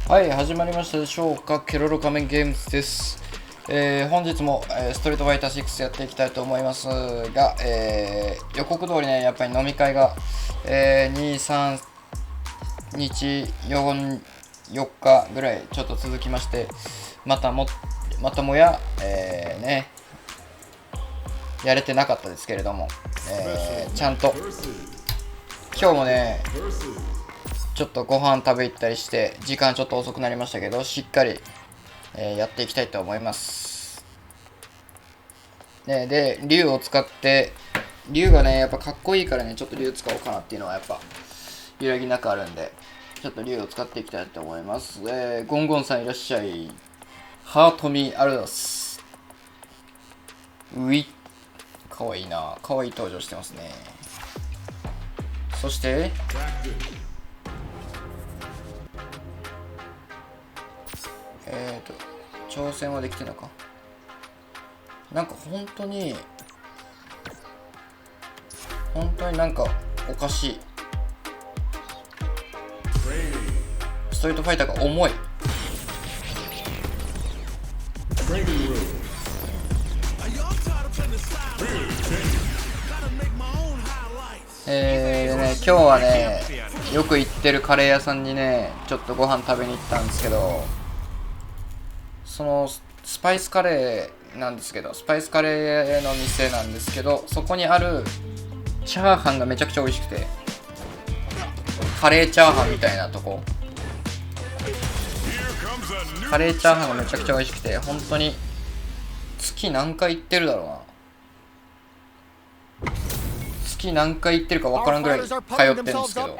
はい、始まりましたでしょうか。ケロロ仮面ゲームズです。本日も、ストリートファイター6やっていきたいと思いますが、予告通りね、やっぱり飲み会が、2、3日、4日ぐらいちょっと続きまして、またもや、やれてなかったですけれども、ちゃんと今日もね、ちょっとご飯食べ行ったりして時間ちょっと遅くなりましたけど、しっかり、やっていきたいと思います、ね。で、竜を使って、竜がねやっぱかっこいいからね、ちょっと竜使おうかなっていうのはやっぱ揺らぎなくあるんで、ちょっと竜を使っていきたいと思います。ゴンゴンさんいらっしゃい。ハートミーアルダスウィかわいいな、かわいい登場してますね。そして挑戦はできてるのか。なんか本当になんかおかしい。ストリートファイターが重い。今日はね、よく行ってるカレー屋さんにね、ちょっとご飯食べに行ったんですけど、そのスパイスカレーなんですけど、スパイスカレーの店なんですけど、そこにあるチャーハンがめちゃくちゃ美味しくて、カレーチャーハンみたいなとこ、カレーチャーハンがめちゃくちゃ美味しくて、本当に月何回行ってるだろうな。月何回行ってるか分からんぐらい通ってるんですけど、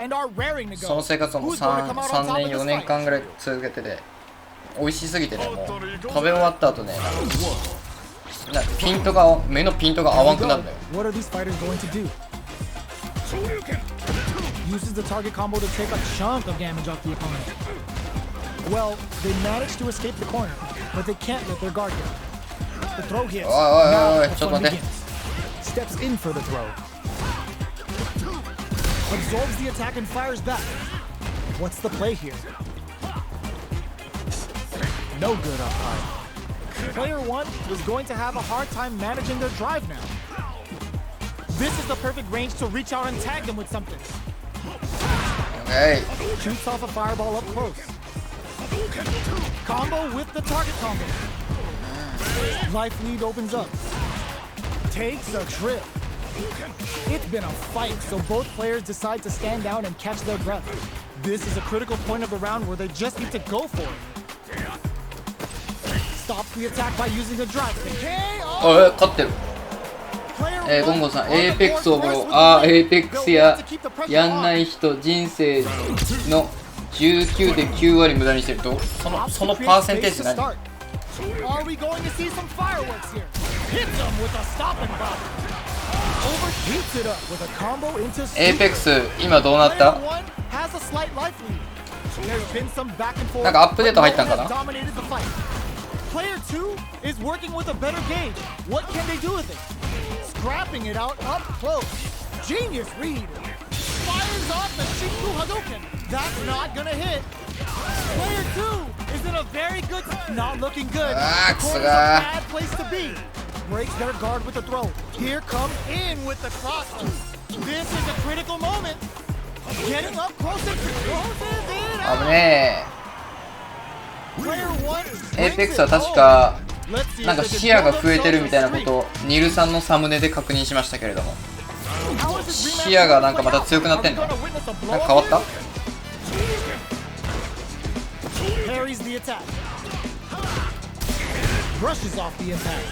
その生活をもう 3年4年間ぐらい続けてて、美味しすぎてね、もう食べ終わった後ね、なんか目のピントが合わんくなるんだよ。おいちょっと待って。Absorbs the attack and fires back. What's the play here? No good up high. Player 1 is going to have a hard time managing their drive now. This is the perfect range to reach out and tag them with something. Okay. Shoots off a fireball up close. Combo with the target combo. Life lead opens up. Takes a trip. It's been a fight, so both players decide to stand down and catch their breath. This is a critical point of the round where they just need to go for it. Stop the attack by using a drive. 勝ってる。ゴンゴンさん、エーペックスをボロ。エーペックスやんない人人生の 19 で9割無駄にしてると、そのパーセンテージ何？ Are we going to see some fireworks here? Hits them with a stop and pop. Overheats it up with a combo into Apex 今どうなった？なんかアップデート入ったんかな？ Player 2 is working with a better gauge. What can they do with it? Scrapping it out up close. Genius read. Fires off the Shinku Hadouken. That's not gonna hit. Player 2 is in a very good, not looking good. Corner's a bad place to be. Breaks their guard with the throw. Here comes in with the cross. This is a critical moment. Getting up close and closes it out. 危ねえ。エーペックスは確かなんか視野が増えてるみたいなことをニルさんのサムネで確認しましたけれども、視野がなんかまた強くなってんの？なんか変わった？Parries the attack. Brushes off the impact.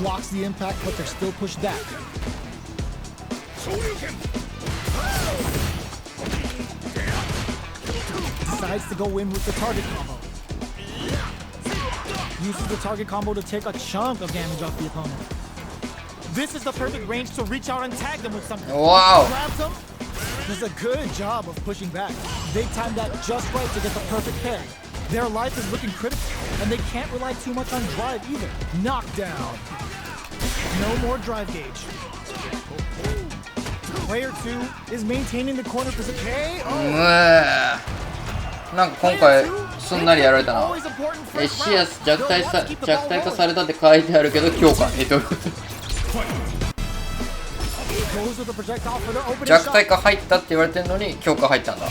Blocks the impact, but they're still pushed back. Decides to go in with the target combo. Uses the target combo to take a chunk of damage off the opponent. This is the perfect range to reach out and tag them with something. Wow. Grabs them. Does a good job of pushing back. They timed that just right to get the perfect pair. Their life is looking critical, and they can't rely too much on drive either. Knockdown. No more drive gauge. Player 2 is maintaining the corner position. なんか今回すんなりやられたな。視野弱体化されたって書いてあるけど強化。どういうこと？弱体化入ったって言われてるのに強化入ったんだ。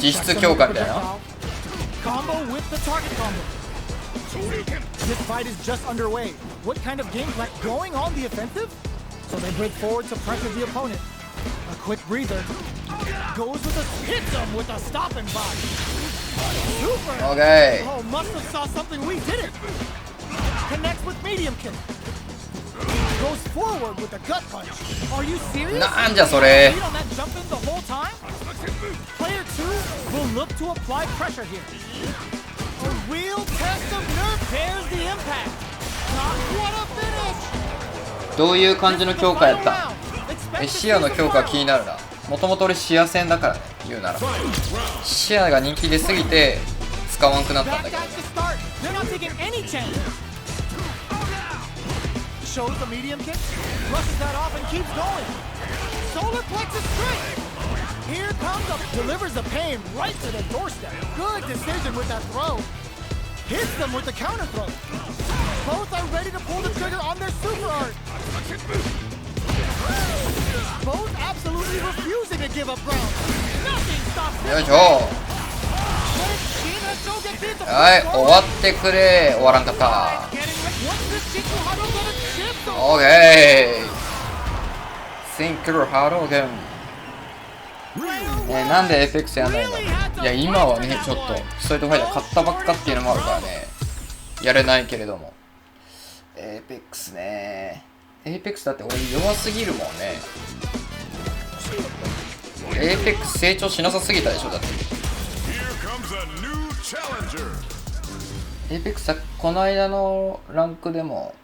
実質強化みたいな。This fight is just underway. What kind of game plan going on the offensive? So they break forward to pressure the opponent. A quick breather. Goes with a hits him with a stopping body. Super. Okay. Oh, must have saw something we didn't. Connects with medium kick. Goes forward with a gut punch. Are you serious? なんじゃそれ。 Lead on that jump in the whole time? Player 2 will look to apply pressure here. A real test of nerve bears the impact. What a finish! どういう感じの強化やった？視野の強化気になるな。もともと俺視野戦だからね、言うなら。視野が人気出すぎて使わんくなったんだけど。Shows the medium kick, brushes that off and keeps going. Solar plexus strike. Here comes up, delivers the pain right to the doorstep. Good decision with that throw. Hits them with the counter throw. Both are ready to pull the trigger on their super art. Both absolutely refusing to give up ground. Nothing stops them. よいしょ。はい、終わってくれ。終わらんかった。オーケー。シンクルハローゲーム。なんでエーペックスやんないの？いや、今はね、ちょっとストリートファイター買ったばっかっていうのもあるからね、やれないけれども。エーペックスね。エーペックスだって俺弱すぎるもんね。エーペックス成長しなさすぎたでしょ、だって。エーペックスはこの間のランクでも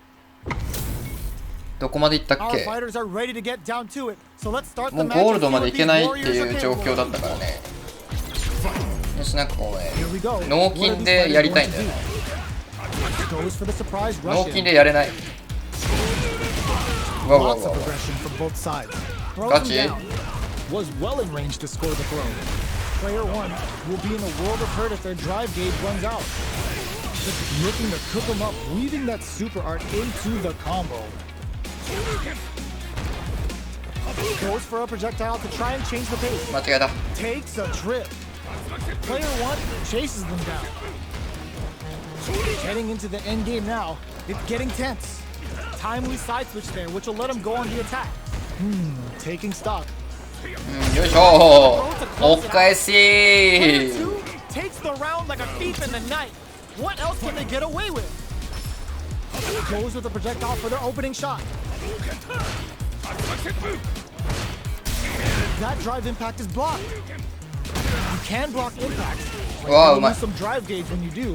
どこまでいったっけ？もうゴールドまでいけないっていう状況だったからね。よし、なんかこうね、脳筋でやりたいんだよね。脳筋でやれない。わわわわ。ガチ？Was well in range to score the throw. Player 1 will be in a world of hurt if their drive gauge runs out. Just looking to cook them up, weaving that super art into the combo. Goes for a projectile to try and change the pace. 間違えた。 Takes a trip. Player 1 chases them down. Heading into the end game now. It's getting tense. Timely side switch there, which will let him go on the attack. Taking stock. よいしょ。お返し。 Takes the round like a thief in the night. What else can they get away with? Goes with a projectile for their opening shot. That drive impact is blocked. You can block impact. Wow, you lose some drive gauge when you do.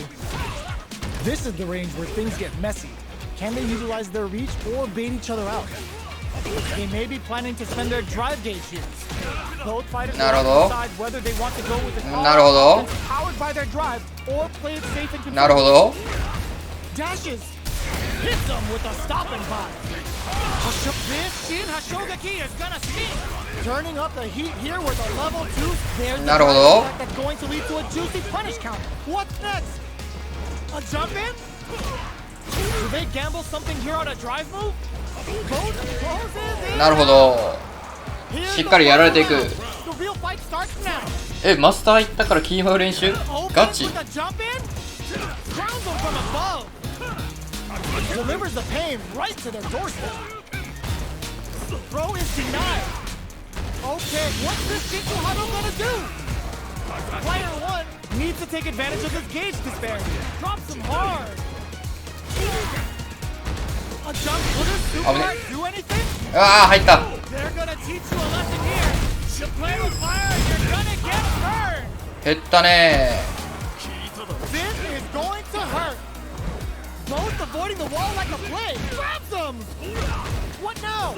This is the range where things get messy. Can they utilize their reach or bait each other out? They may be planning to spend their drive gauge here. Both fighters will decide whether they want to go with the car powered by their drive or play it safe and control. Dashes. Hits them with a stopping body. This Shin Hashogaki is gonna sting. Turning up the heat here with a level 2. There's the attack that's going to lead to a juicy punish counter. What's next? A jump in? Do they gamble something here on a drive move? なるほど。しっかりやられていく。マスター行ったからキーマウ練習？ガチ？ Delivers the pain right to their doorstep. Throw is denied. Okay, what's this Jinko Hado gonna do? Player 1 needs to take advantage of this gauge disparity. Drops him hard. A jump, will this super do anything? ああ、入った。 They're gonna teach you a lesson here. You play with fire, you're gonna get burned. 減ったね。 This is going to hurt. Both avoiding the wall like a blade. Grabs them. What now?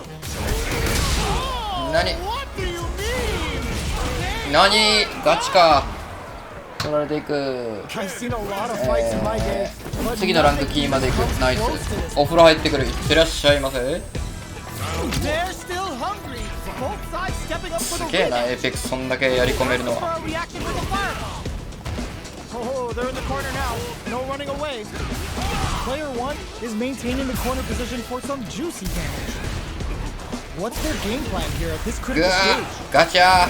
Oh, what do you mean? 何？ガチか。取られていく。次のランクキーまで行く。ナイス。お風呂入ってくる。いってらっしゃいませ。すげえな、エーペックスそんだけやり込めるのは。Oh, they're in the corner now. No running away. Player 1 is maintaining the corner position for some juicy damage. What's their game plan here at this ぐ critical わ stage? ガチャ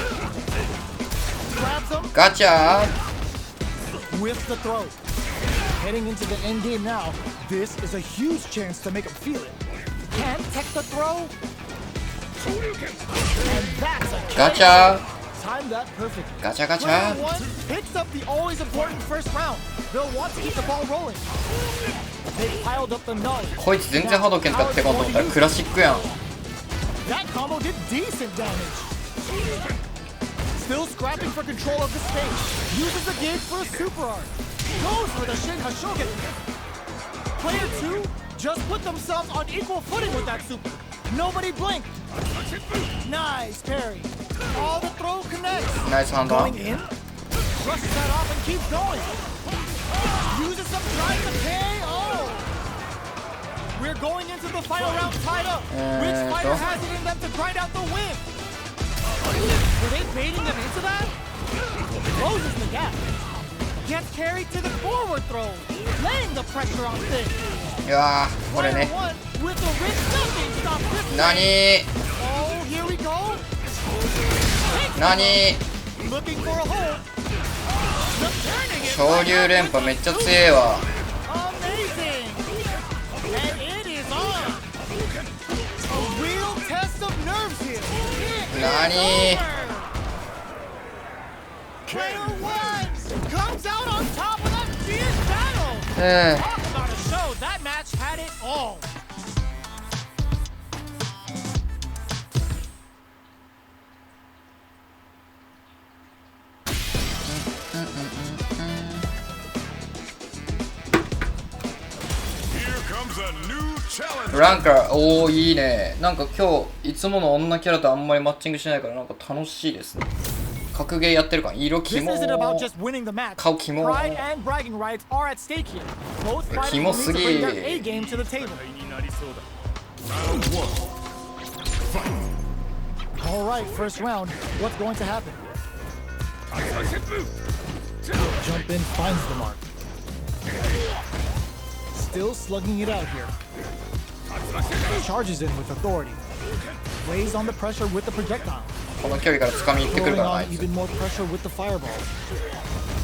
Grabs them, ガチャ whiffs the throw. Heading into the end game now, this is a huge chance to make him feel it. Can't tech the throw. And that's a ガチャ time that perfectly. ガチャガチ Player ャ 1 picks up the always important first round. They'll want to keep the ball rolling. They piled up the nudge. こいつ全然波動拳使ってこんと思ったらクラシックやん That combo did decent damage. Still scrapping for control of the stage. Uses the gauge for a super art. Goes for the Shin Hashogen. Player 2 just put themselves on equal footing with that super. Nobody blinked. Nice parry. All the throw connects. ナイスハンド Going in. Brushes that off and keeps going. Uses some drive to KO. We're going into the final round tied up. Which fighter has it in them to grind out the win? Were they baiting them into that? Closes the gap. Gets carried to the forward throw, laying the pressure on things. いやーこれ Player ね one with the wrist nothing stop this. 何 Oh, here we go. 何 Looking for a hold. Returning it 昇竜連覇めっちゃ強えわ Amazing. And it is on. A real test of nerves here. It 何 is over. Player one comes out on top of that fierce battle. うん Talk about a show. That match had it all. Here comes a new challenge. ブランカおーいいねなんか今日いつもの女キャラとあんまりマッチングしないからなんか楽しいですね格ゲーやってる感色キ This モ isn't about just winning the match. 顔キモ Pride and bragging rights are at stake here. Both fighters キ will モ need す to ぎ bring their A game to the table. Round one. All right, first round. What's going to happen? Jump in, finds the mark. Still slugging it out here. Charges in with authority. Lays on the pressure with the projectile. この距離から掴みに行ってくる Throwing からなあ on いつ even more pressure with the fireball.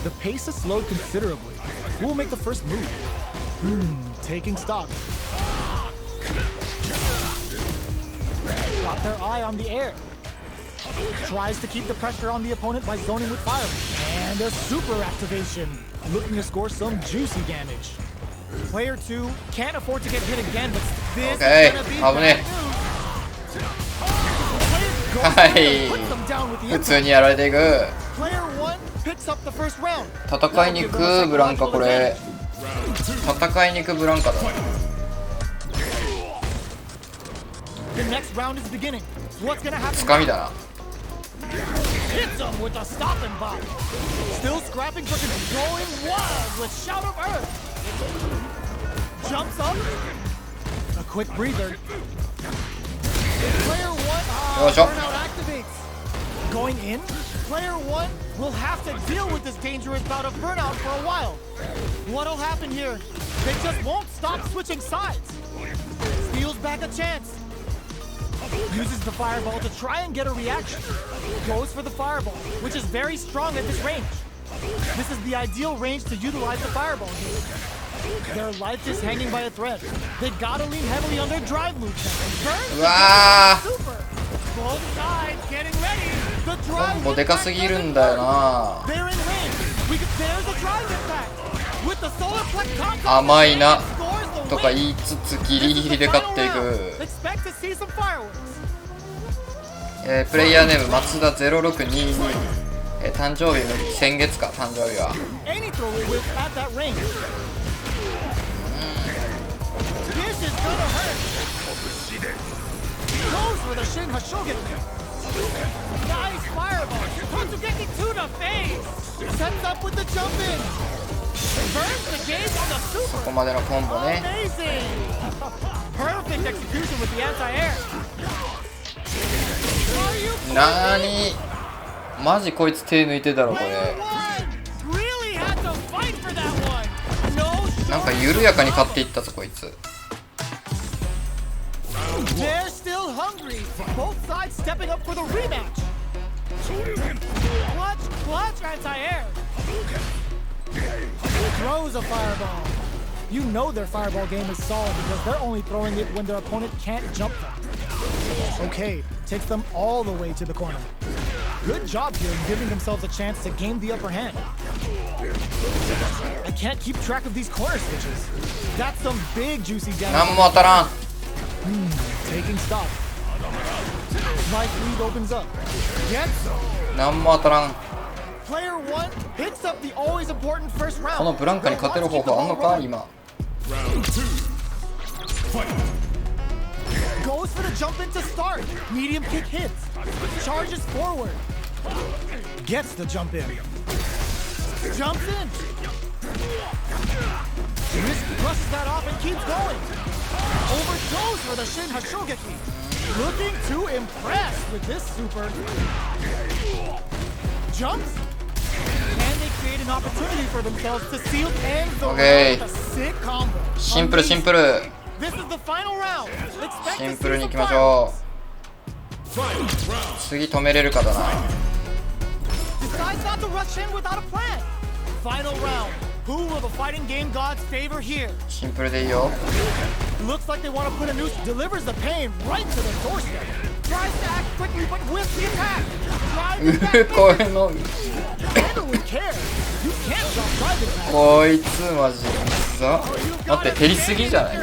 The pace is slowed considerably. Who will make the first move? Taking stock. Got their eye on the air. Tries to keep the pressure on the opponent by zoning with fireball. And a super activation. Looking to score some juicy damage. Player 2 can't afford to get hit again, but this Okay, is gonna be危ねえ bad news. はい。 Puts them down with the 普通 impact. にやられていく Player 1 picks up the first round. 戦いに行くブランカこれ戦いに行くブランカだ The next round is beginning. What's gonna happen? 掴みだな Hits him with a stopping block. Still scrapping for going wild with Shout of Earth. Jumps up. A quick breather. Player 1 よいしょ burnout activates. Going in, player 1 will have to deal with this dangerous bout of burnout for a while. What'll happen here? They just won't stop switching sides. Steals back a chance. Uses the fireball to try and get a reaction. Goes for the fireball, which is very strong at this range. This is the ideal range to utilize the fireball here. Their life is hanging by a thread. They gotta lean heavily on their drive moves now. Burn うわ super. Both sides getting ready. The ーコ drive ンボでかすぎるんだよな They're in range. There's a drive impact. With the solar plex combo, 甘いな scores the とか win. 言いつつギリギリで勝ってい Final く round. Expect to see some fireworks. プレイヤーネーム松田0622誕生日先月か誕生日は Any throw will whip at that range. This is gonna hurt. Goes for the Shin Hashogen. Nice fireball. Totsugeki to the face. Sets up with the jump in. Burns the gauge on the こ super. こまでのコンボね Amazing. Perfect execution with the anti-air. Are you なーにマジこいつ手抜いてたろこ Player れ one really had to なんか緩やかに勝っていったぞこいつ。 They're still hungry. Both sides stepping up for the rematch. Clutch anti-air. Throws a fireball. You know their fireball game is solid because they're only throwing it when their opponent can't jump them. Okay, takes them all the way to the corner. Good job here in giving themselves a chance to gain the upper hand. I can't keep track of these corner switches. That's some big juicy damage. なんも当たらん。 Taking stock. Nice lead opens up. Gets some. なんも当たらん。 Player 1 picks up the always important first この round. ブランカに勝てる方法あんのか今。 Round 2. Fight. Goes for the jump in to start. Medium kick hits. Charges forward. Gets the jump in. Jumps in. Risk brushes that off and keeps going. Overgoes for the Shin Hashogeki. Looking to impress with this super. Jumps. And they create an opportunity for themselves to seal and the Okay. round with a sick combo. シンプルシンプル。 This is the final round. Expect シ to ン see プルに some 行きましょ Final round. う。次止めれるかだな。 Decides not to rush in without a plan. Final round. Who will the fighting game gods favor here? シンプルでいいよ。 Looks like they want to put a noose. Delivers the pain right to the doorstep. Tries to act quickly, but whiffs the attack. Drives back. こういうの Handle with care. You can't drop drive attack. こいつマジでさ。待って減りすぎじゃない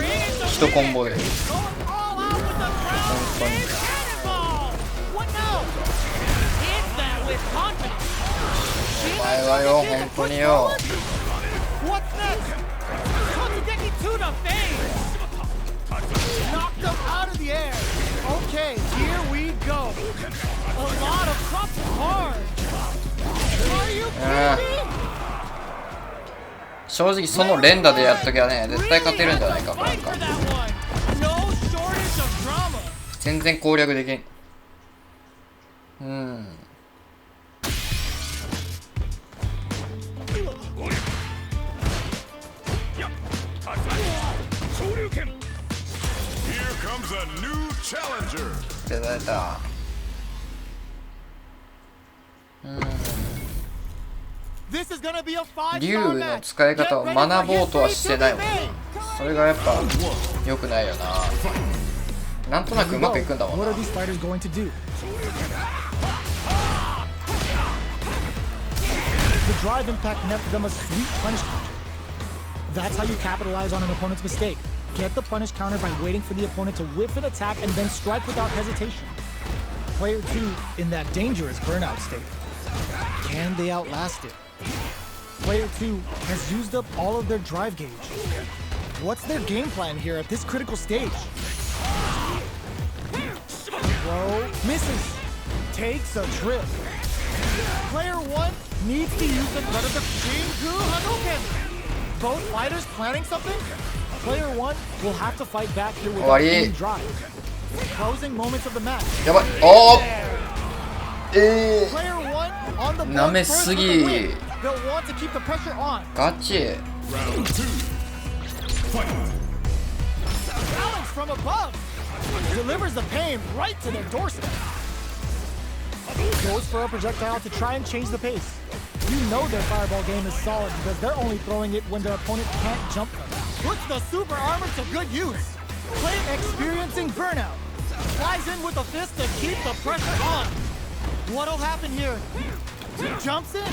一コンボで。 Going all out with the ground and cannonball. What now? Hits that with confidence. お前はよ本当によ。 What's next? Kotsugeki to the face! Knocked him out of the air. Okay, here we go. A lot of crops hard. Are you kidding me? 正直その連打でやっときゃね絶対勝てるんじゃないかなんか。 No shortage of drama. 全然攻略できん。Here comes a new challenger. 出た出た。 This is gonna be a 竜 5-star の match. 使い方を Get ready 学 for ぼうとは history して to ない be もん。 made. それがやっぱ良くないよな。なんとなくうまくいくんだもん What な。 are these fighters going to do? The drive impact netted them a sweet punish counter. That's how you capitalize on an opponent's mistake. Get the punish counter by waiting for the opponent to whiff an attack and then strike without hesitation. Player 2 in that dangerous burnout state. Can they outlast it? Player 2 has used up all of their drive gauge. What's their game plan here at this critical stage? Throw misses. Takes a trip. Player 1 needs to use the threat of the Shingu Hadouken. Both fighters planning something? Player 1 will have to fight back here without any drive. Closing moments of the match. やばい。おお。 Player 1 on the 舐め board す first ぎ。 with the win. They'll want to keep the pressure on. ガチ。 Round 2. Fight. Challenge from above. Delivers the pain right to their doorstep. Goes for a projectile to try and change the pace. You know their fireball game is solid because they're only throwing it when their opponent can't jump them. Puts the super armor to good use. Player experiencing burnout. Flies in with a fist to keep the pressure on. What'll happen here? Jumps in.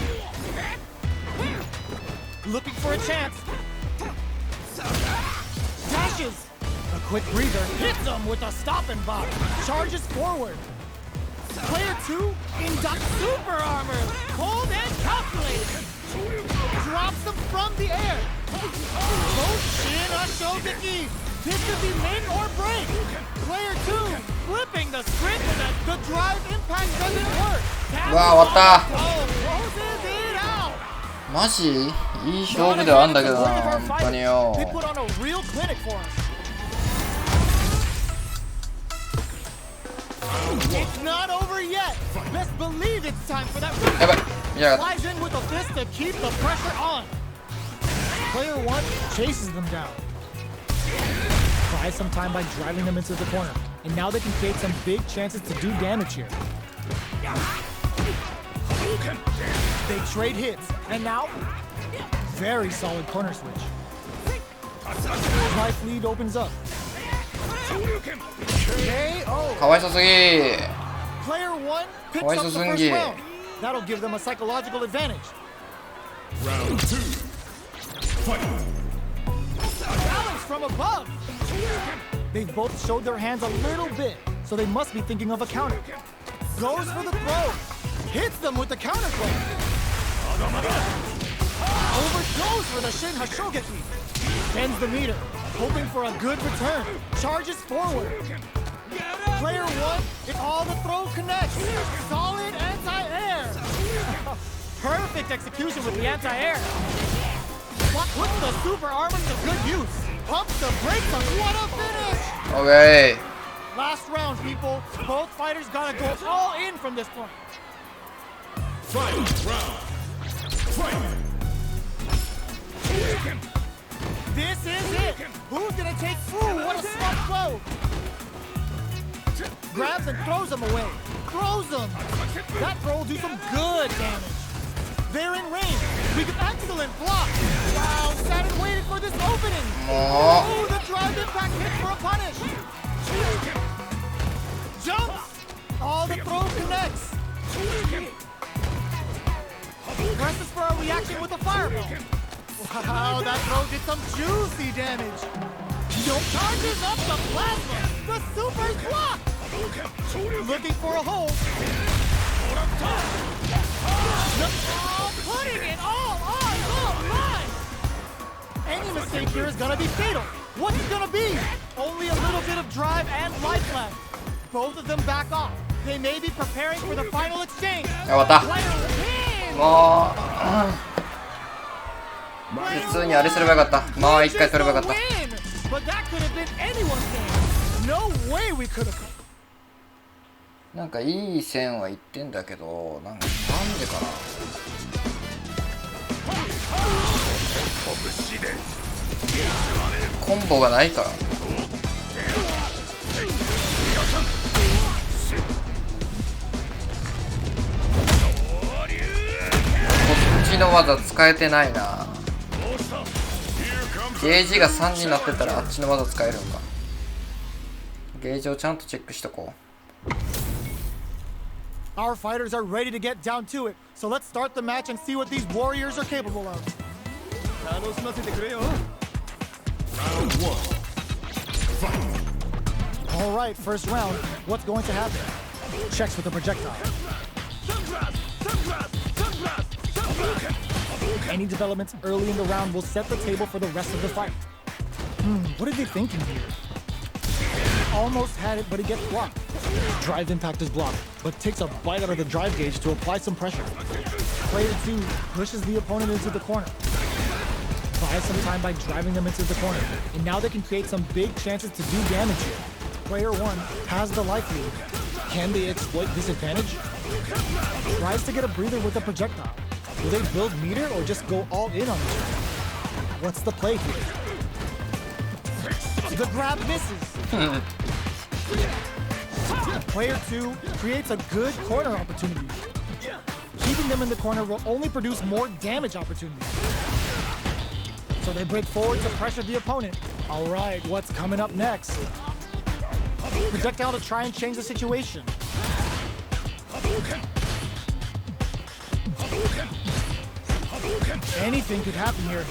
Looking for a chance. Dashes. A quick breather hits him with a stop and bop. Charges forward. Player 2 inducts super armor. Cold and calculated. Drops them from the air. Both Shin Hashogeki. This could be make or break. Player 2 flipping the script and the drive impact doesn't work. うわ終わった。 Oh, closes it out. マジいい勝負ではあんだけどな本当によ。 They put on a real clinic for us. It's not over yet. Best believe it's time for that. やばい。見やがっ Flies in with a fist to keep the pressure on. Player 1 chases them down. Buys some time by driving them into the corner. And now they can create some big chances to do damage here. They trade hits. And now, very solid corner switch. Life lead opens up. KO. かわいそすぎ。 Player 1 picks up the first round. That'll give them a psychological advantage. Round 2. Fight. Balance from above. They've both showed their hands a little bit, so they must be thinking of a counter. Goes for the throw. Hits them with the counter throw. Overthrows for the Shin Hashogeki. Bends the meter, hoping for a good return. Charges forward. Player 1, if all the throw connects. Solid anti-air. Perfect execution with the anti-air. Puts the super armor to good use. Pumps the brakes on. What a finish! Okay. Last round, people. Both fighters gotta go all in from this point. Final round. Fight. This is it. Who's gonna take? Ooh, what a smart throw! Grabs and throws him away. Throws him. That throw will do some good damage. They're in range. We can excellent block. Wow, sat and waited for this opening. Oh, the drive impact hit for a punish. Jumps. All the throw connects. Presses for a reaction with a fireball. Wow, that throw did some juicy damage. Charges up the plasma. The super's blocked. Looking for a hole. Putting it all on the line. Any mistake here is gonna be fatal. What's it gonna be? Only a little bit of drive and life left. Both of them back off. They may be preparing for the final exchange. 終わった。 Player win. もう普通にあれすればよかった。まあ一回取ればよかった。 But that could have been anyone's game. No way we could have. なんかいい線は言ってんだけど、なんでかな。コンボがないから。こっちの技使えてないな。ゲージが3になってたらあっちの技使えるのか。ゲージをちゃんとチェックしとこう。 Our fighters are ready to get down to it, so let's start the match and see what these warriors are capable of. Round 1. Fight. All right, first round. What's going to happen? Checks with the projectile. Any developments early in the round will set the table for the rest of the fight. What are they thinking here? Almost had it, but it gets blocked. Drive impact is blocked, but takes a bite out of the drive gauge to apply some pressure. Player 2 pushes the opponent into the corner. Buys some time by driving them into the corner, and now they can create some big chances to do damage here. Player 1 has the life lead. Can they exploit this advantage? Tries to get a breather with the projectile. Will they build meter or just go all in on each other? What's the play here? The grab misses. Player 2 creates a good corner opportunity. Keeping them in the corner will only produce more damage opportunities. So they break forward to pressure the opponent. All right, what's coming up next? Projectile to try and change the situation. Anything could happen here.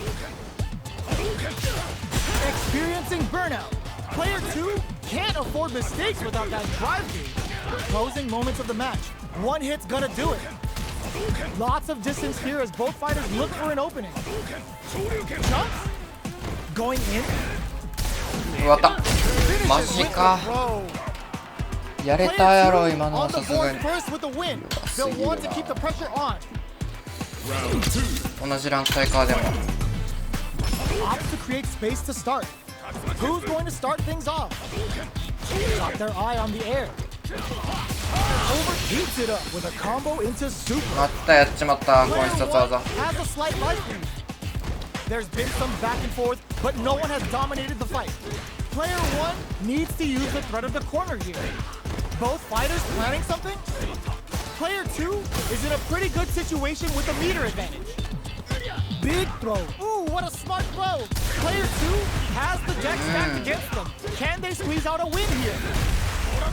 Experiencing burnout. Player 2 can't afford mistakes without that drive gauge. Closing moments of the match. One hit's gonna do it. Lots of distance here as both fighters look for an opening. Jumps. Going in. 終わった。マジか。やれたやろ今のはさすがに。同じランク帯かでも。Opts to create space to start. Who's going to start things off? Got their eye on the air. Overheats it up with a combo into super. またやっちまったこの必殺技。Has a slight life lead. There's been some back and forth, but no one has dominated the fight. Player 1 needs to use the threat of the corner here. Both fighters planning something? Player 2 is in a pretty good situation with a meter advantage. Big throw. Ooh, what a smart throw. Player 2 has the deck stacked against them. Can they squeeze out a win here?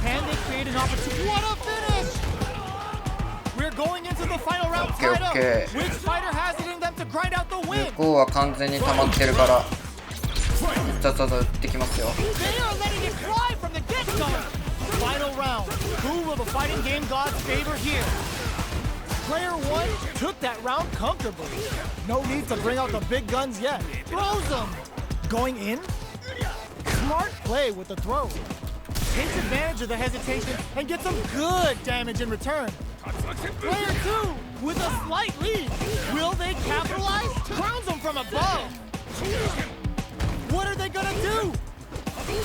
Can they create an opportunity? What a finish! We're going into the final round tied up. Which fighter has it in them to grind out the win? 向こうは完全に溜まってるからザザザ打ってきますよ。 They are letting it fly from the get-go. Final round. Who will the fighting game gods favor here? Player 1 took that round comfortably. No need to bring out the big guns yet. Throws them. Going in. Smart play with the throw. Takes advantage of the hesitation and gets some good damage in return. Player 2 with a slight lead. Will they capitalize? Crowns them from above. What are they gonna do?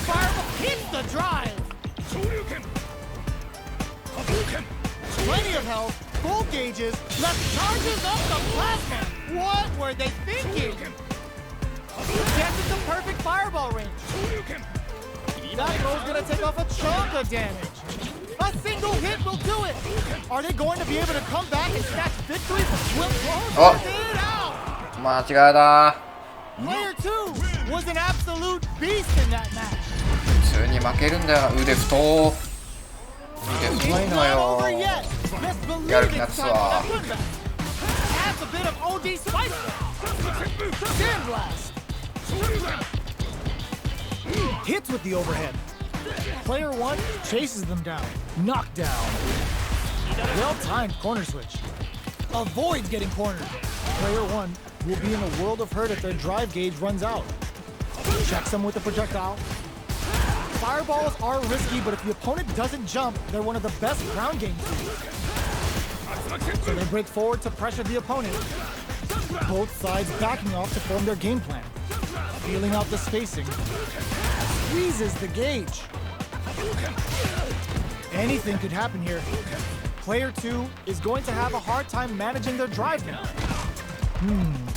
Fireball hits the drive. Plenty of health, full gauges, left charges up the plasma. What were they thinking? Gets it the perfect fireball range. That throw's gonna take off a chunk of damage. A single hit will do it. Are they going to be able to come back and snatch victory from Will Close? It out. 間違えた。 Player 2 was an absolute beast in that match. 普通に負けるんだよな。腕太。腕太いのよ。やる気なくすわ。 Adds a bit of OD spice. Sandblast. Hits with the overhead. Player 1 chases them down. Knockdown. Well-timed corner switch. Avoids getting cornered. Player 1 will be in a world of hurt if their drive gauge runs out. Checks them with a projectile. Fireballs are risky, but if the opponent doesn't jump, they're one of the best ground game tools. So they break forward to pressure the opponent. Both sides backing off to form their game plan. Feeling out the spacing. Squeezes the gauge. Anything could happen here. Player 2 is going to have a hard time managing their drive now.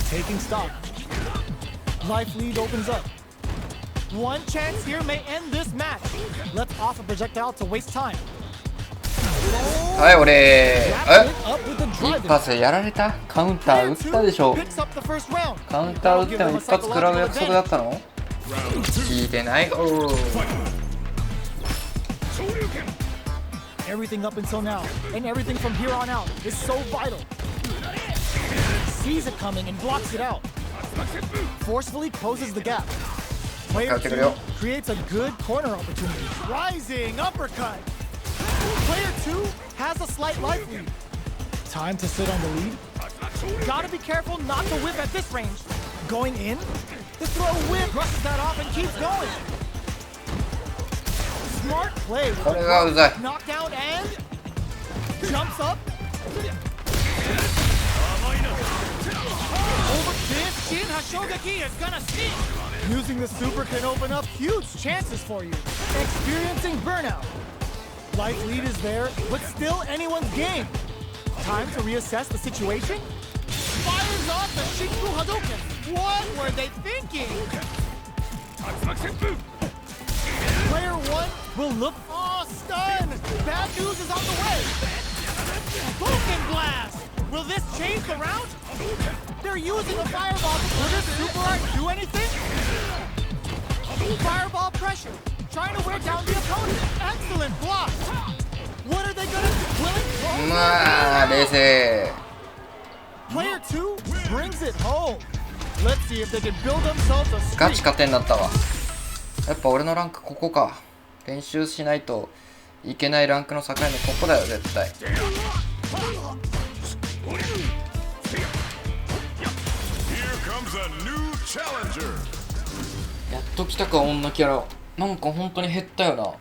Taking stock. Life lead opens up. One chance here may end this match. Let's off a projectile to waste time. はい、俺。 Up with the 一 drive. 発でやられた。カウンター打ったでしょ。 Picks up the first round. カウンター打っても一発食らう約束だったの？聞いてない。おー。 Everything up until now, and everything from here on out, is so vital. Sees it coming and blocks it out. Forcefully closes the gap. Player 2 creates a good corner opportunity. Rising uppercut. Player 2 has a slight life lead. Time to sit on the lead. Gotta be careful not to whip at this range. Going in, the throw whip brushes that off and keeps going. Smart play with the knockdown and jumps up. Over this, Shin Hashogaki is gonna sneak. Using the super can open up huge chances for you. Experiencing burnout. Life lead is there, but still anyone's game. Time to reassess the situation. Fires off the Shinku Hadouken. What were they thinking? Player 1 will look. Oh, stun! Bad news is on the way. Vulcan blast. Will this change the round? They're using a fireball. Will this super art do anything? Fireball pressure. Trying to wear down the opponent. Excellent block. What are they gonna do? Will it? まあ冷静。 Player 2 brings it home. Let's see if they can build themselves a ガチ streak. 勝てになったわ。やっぱ俺のランクここか。練習しないといけないランクの境目ここだよ絶対。 Here comes a new challenger. やっと来たか女キャラ。なんか本当に減ったよな。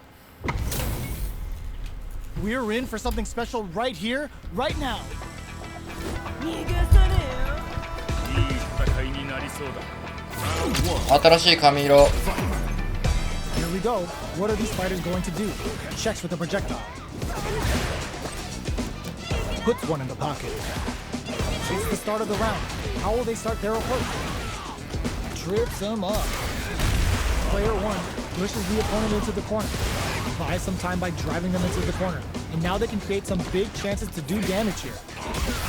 We're in for something special right here, right now. 新しい髪色。 Here we go. What are these fighters going to do? Checks with the projectile. Puts one in the pocket. It's the start of the round. How will they start their approach? trips him up. Player 1 pushes the opponent into the corner. Buys some time by driving them into the corner. And now they can create some big chances to do damage here.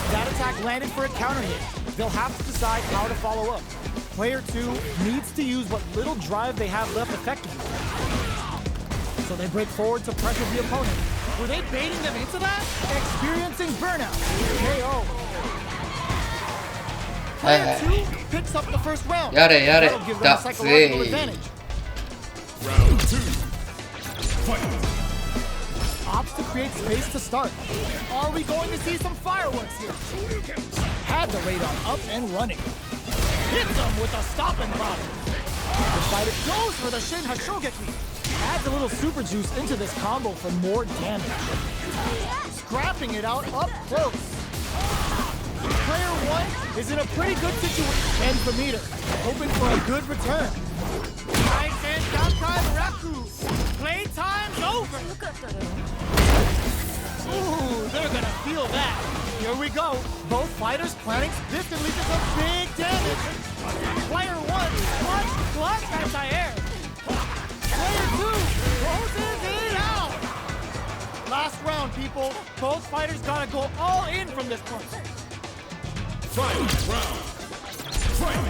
That attack landed for a counter hit. They'll have to decide how to follow up. Player 2 needs to use what little drive they have left effectively. So they break forward to pressure the opponent. Were they baiting them into that? Experiencing burnout. KO. Player 2 picks up the first round. That'll give them a psychological advantage. Round 2. Fight. Opts to create space to start. Are we going to see some fireworks here? Had the radar up and running. Hits him with a stopping body. The fighter goes for the Shin Hashogeki. Adds a little super juice into this combo for more damage. Scrapping it out up close. Player 1 is in a pretty good situation. Ends the meter, hoping for a good return. Kaisen Gankai Raku. Playtime's over. Ooh, they're gonna feel that. Here we go. Both fighters planning. This can lead to some big damage. Player 1 clutch anti-air. Player 2 closes it out. Last round, people. Both fighters gotta go all in from this point. Fight round. Fight.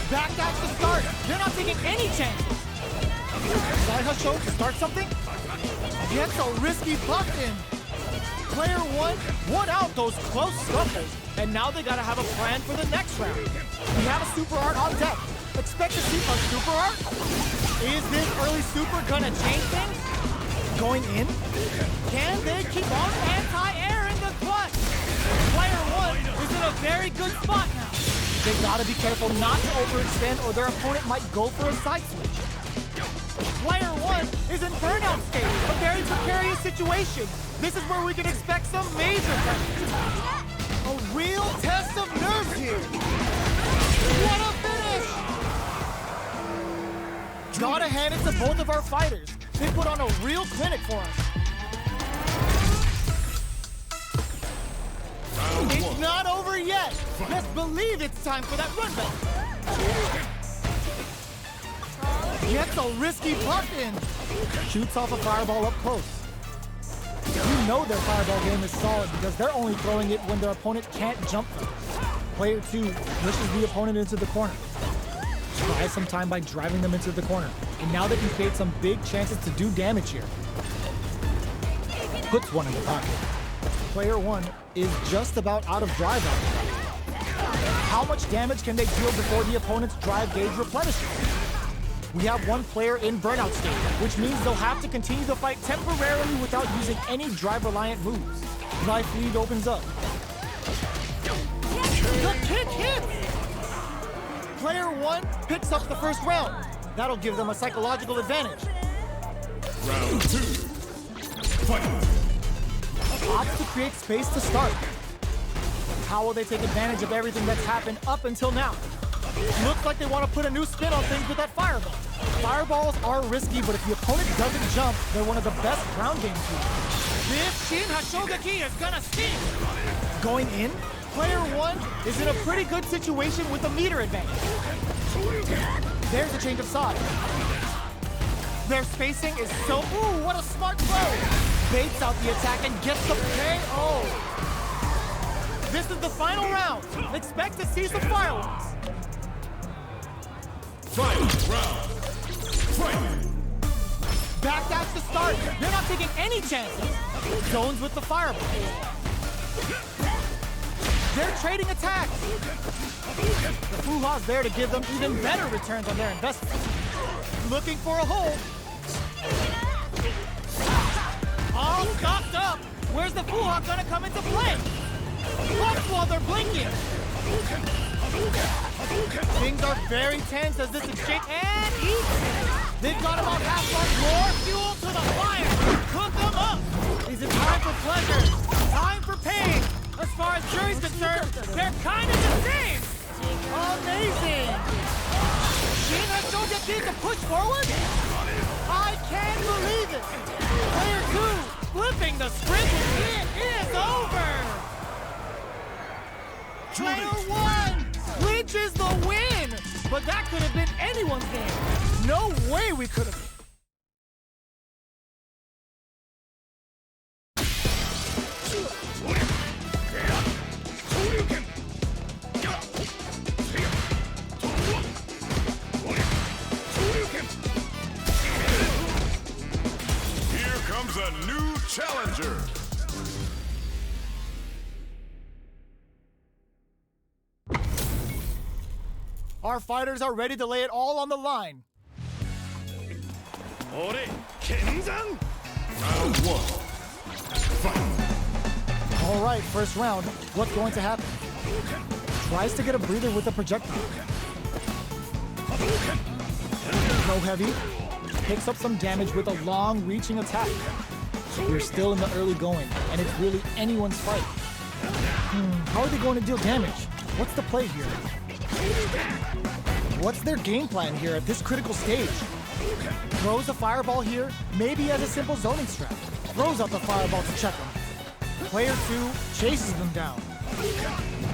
Backdash to start. They're not taking any chances. Side hustle to start something. Gets a risky buck in. Player 1 won out those close scuffles, and now they gotta have a plan for the next round. We have a super art on deck. Expect to see a super art. Is this early super gonna change things? Going in? Can they keep on anti-air in the clutch? Player 1 is in a very good spot now. They gotta be careful not to overextend or their opponent might go for a side switch. Player 1 is in burnout state, a very precarious situation. This is where we can expect some major pressure. A real test of nerves here. What a finish! Gotta hand it to both of our fighters. They put on a real clinic for us. It's not over yet. Let's believe it's time for that run back. Gets a risky puck in. Shoots off a fireball up close. You know their fireball game is solid because they're only throwing it when their opponent can't jump them. Player 2 pushes the opponent into the corner. Buys some time by driving them into the corner. And now they can create some big chances to do damage here. Puts one in the pocket. Player 1 is just about out of drive after that. How much damage can they deal before the opponent's drive gauge replenishes? We have one player in burnout state, which means they'll have to continue the fight temporarily without using any drive-reliant moves. Life lead opens up. The kick hits! Player 1 picks up the first round. That'll give them a psychological advantage. Round 2. Fight. Opts to create space to start. How will they take advantage of everything that's happened up until now? Looks like they want to put a new spin on things with that fireball. Fireballs are risky, but if the opponent doesn't jump, they're one of the best ground game tools. This Shin Hashogeki is gonna sting! Going in, player 1 is in a pretty good situation with a meter advantage. There's a change of side. Their spacing is so... Ooh, what a smart throw! Baits out the attack and gets the KO! This is the final round. Expect to see some fireworks. Fight round. Fight. Backdash to start. They're not taking any chances. Zones with the fireball. They're trading attacks. The Fuha's there to give them even better returns on their investment. Looking for a hold. All stocked up. Where's the Fuha gonna come into play? Plus while they're blinking. Things are very tense as this exchange and eat. They've got about half more fuel to the fire. Cook them up. Is it time for pleasure? Time for pain. As far as jury's concerned, they're kind of the same. Amazing. Shin Hashogeki to push forward? I can't believe it. Player 2 flipping the script. It is over. Player 1 clinches the win, but that could have been anyone's game. No way we could have. Here comes a new challenger. Our fighters are ready to lay it all on the line. Round 1. Fight. All right, first round. What's going to happen? Tries to get a breather with a projectile. No heavy. Picks up some damage with a long reaching attack. We're still in the early going, and it's really anyone's fight. How are they going to deal damage? What's the play here? What's their game plan here at this critical stage? Throws a fireball here, maybe has a simple zoning strat. Throws out the fireball to check them. Player 2 chases them down.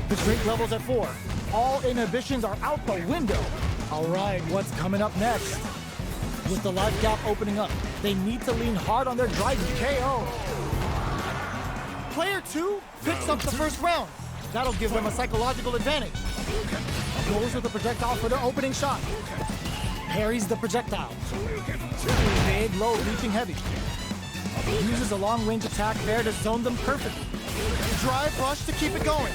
The drink level's at 4. All inhibitions are out the window. All right, what's coming up next? With the life gap opening up, they need to lean hard on their driving KO. Player 2 picks up the first round. That'll give them a psychological advantage. Goes with the projectile for their opening shot. Parries the projectile. Mid, low, reaching heavy. Uses a long-range attack there to zone them perfectly. Drive rush to keep it going.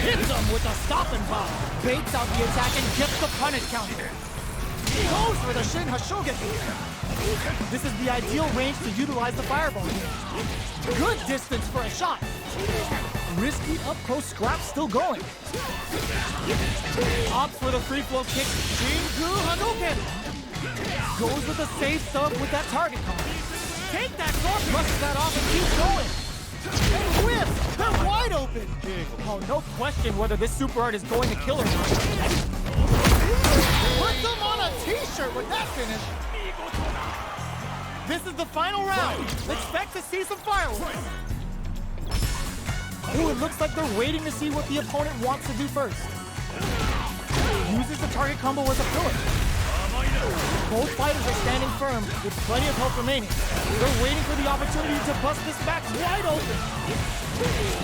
Hits them with a stop and bomb. Baits out the attack and gets the punish counter. Goes for the Shin Hashogeki. This is the ideal range to utilize the fireball here. Good distance for a shot. Risky up-close scrap still going. Opts for the free-flow kick. Shingu Hadouken. Goes with a safe sub with that target combo. Take that cross, brushes that off and keeps going. And whips! They're wide open! Oh, no question whether this super art is going to kill or not. Put them on a t-shirt with that finish. This is the final round. Expect to see some fireworks. Ooh, it looks like they're waiting to see what the opponent wants to do first. Uses the target combo as a filler. Both fighters are standing firm with plenty of health remaining. They're waiting for the opportunity to bust this match wide open.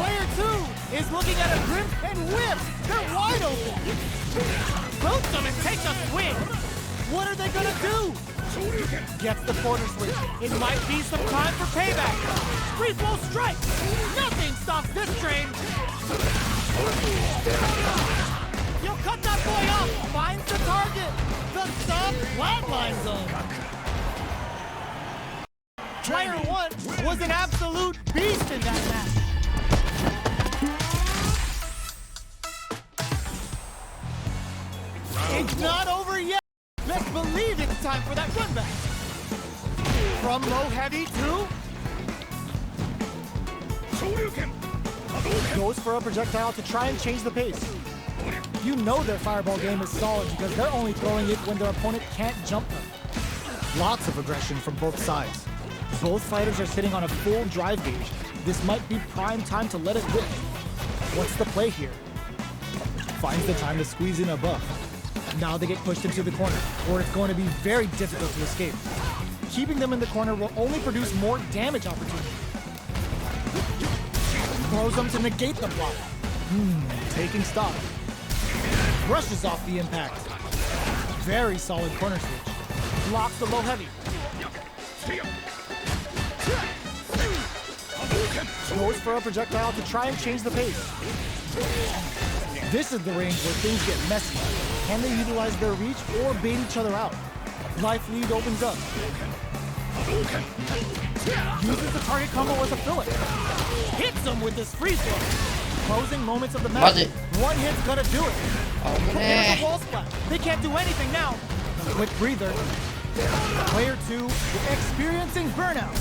Player 2 is looking at a grip and whips. They're wide open. Both them and takes a swing. What are they gonna do? Gets the corner switch. It might be some time for payback. Free flow strike. Nothing stops this train. You'll cut that boy off. Finds the target. The sub flatlines him. Player 1 was an absolute beast in that match. It's not over yet. Let's believe it's time for that run back. From low heavy to... Goes for a projectile to try and change the pace. You know their fireball game is solid because they're only throwing it when their opponent can't jump them. Lots of aggression from both sides. Both fighters are sitting on a full drive gauge. This might be prime time to let it rip. What's the play here? Finds the time to squeeze in a buff. Now they get pushed into the corner, or it's going to be very difficult to escape. Keeping them in the corner will only produce more damage opportunity. Throws them to negate the block. Taking stock. Brushes off the impact. Very solid corner switch. Blocks the low heavy. Goes for a projectile to try and change the pace. This is the range where things get messy. Can they utilize their reach or bait each other out? Life lead opens up. Uses the target combo as a filler. Hits him with this free throw. Closing moments of the match. One hit's gonna do it. There's a wall splat. They can't do anything now. Quick breather. Player 2 experiencing burnout.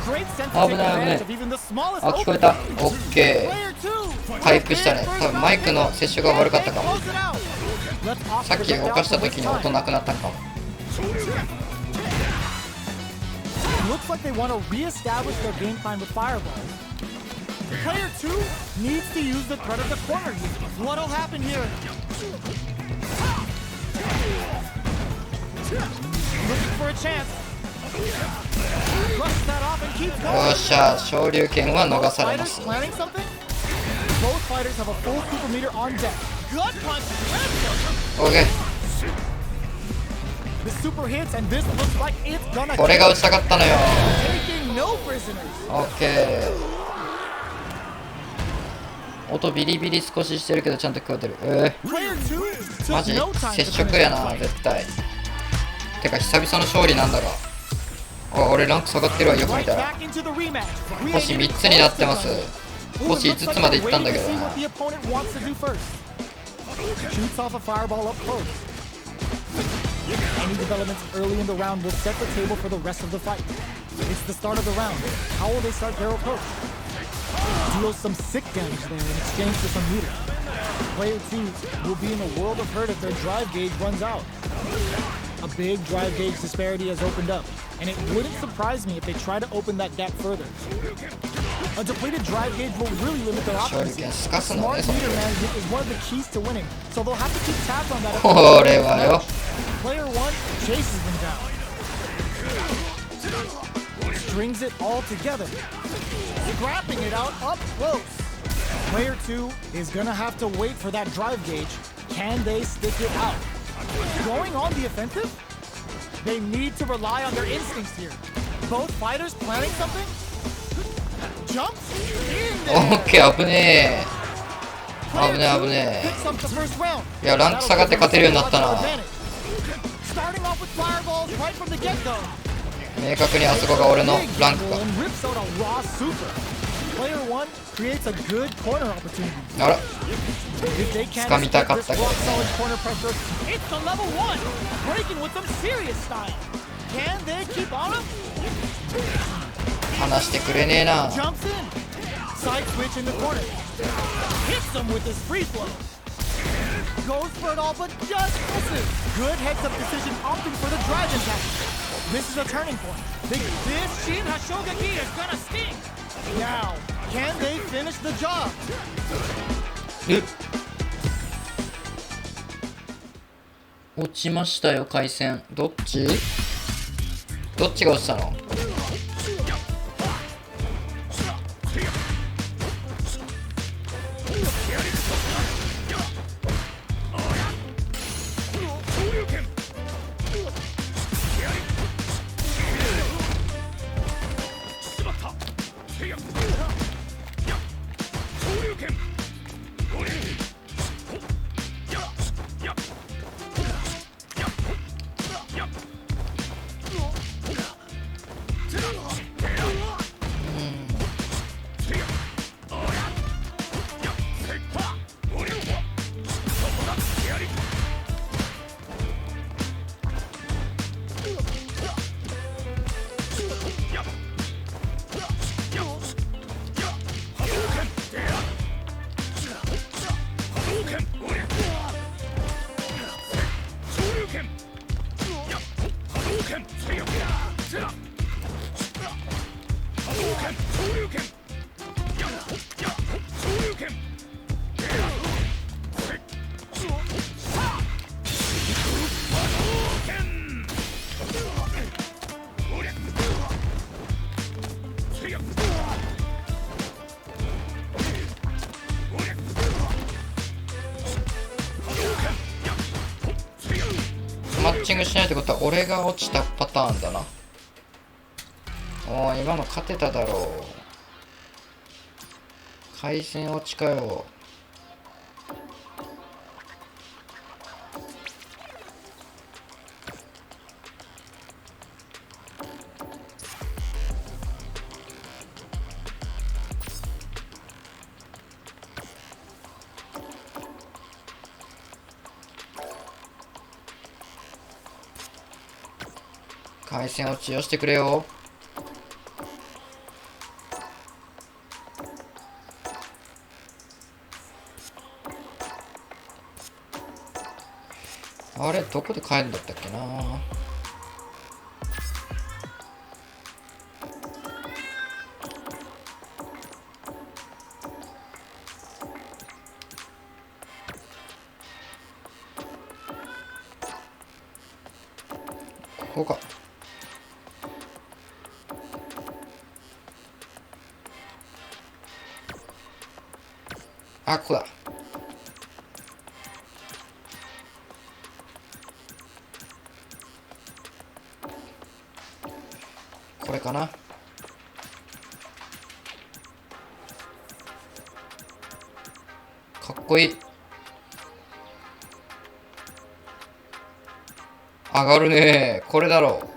Great sense to take advantage of even the smallest opening. 聞こえた。オッケー。回復したね。多分マイクの接触が悪かったかも。さっき動かした時に音なくなったかも。Looks like they want to re-establish their game plan with fireballs. Player 2 needs to use the threat of the corner here. What'll happen here? Looking for a chance. Brush that off and keep よ going. っしゃ、昇竜拳は逃 Both されま fighters す。 planning something? Both fighters have a full super meter on deck. Gut punch lands them. OK。 The super hits and this looks like it's gonna これが打ちたかったのよ。 taking no prisoners. OK。音ビリビリ少ししてるけどちゃんと聞こえてる。Player 2マ took ジ no time 接 to 触 finish や the な fight. 絶対。てか久々の勝利なんだが。あ、俺ランク下がってるわよく見 Right たら。 back into the rematch. 星3つになってます。星5つまでいったんだけどな。 The opponent wants to do first. Shoots off a fireball up close. Any developments early in the round will set the table for the rest of the fight. It's the start of the round. How will they start their approach? Deals some sick damage there in exchange for some meter. Player 2 will be in a world of hurt if their drive gauge runs out. A big drive gauge disparity has opened up, and it wouldn't surprise me if they try to open that gap further. A depleted drive gauge will really limit their 勝利 options. 権すかすのね Smart その meter management is one of the keys to winning, so they'll have to keep tabs on that. これはよ。 Player 1 chases them down. Strings it all together. Scrapping it out up close. Player 2 is gonna have to wait for that drive gauge. Can they stick it out? Going on the offensive? They need to rely on their instincts here. Both fighters planning something? Jumps in there. OK 危ねえ。 Player 危ねえ危 2 ね picks up the first round. え。いやランク下がって勝てるようになったな。 Starting off with fireballs right from the get-go. 明確にあそこが俺のランクか。 And rips out a raw super. Player 1 creates a good corner opportunity. あら。 If they can't 掴みた escape かっ this たけど rock ね。 solid corner pressure, it's the level 1, breaking with some serious style. Can they keep on him? 離してくれねえな。 Jumps in. Side switch in the corner. Hits him with his free flow. Goes for it all, but just misses. Good heads-up decision, opting for the dragon tactic. This is a turning point. This Shin Hashogaki is gonna sting. Now, can they finish the job? え落ちましたよ回線。どっちが落ちたの？マッチングしないってことは俺が落ちたパターンだな。おー今の勝てただろう。回線落ちかよ。回線落ちよしてくれよ。あれどこで帰るんだったっけな。こうか。あ、ここだ。これかな。かっこいい。上がるね。これだろう。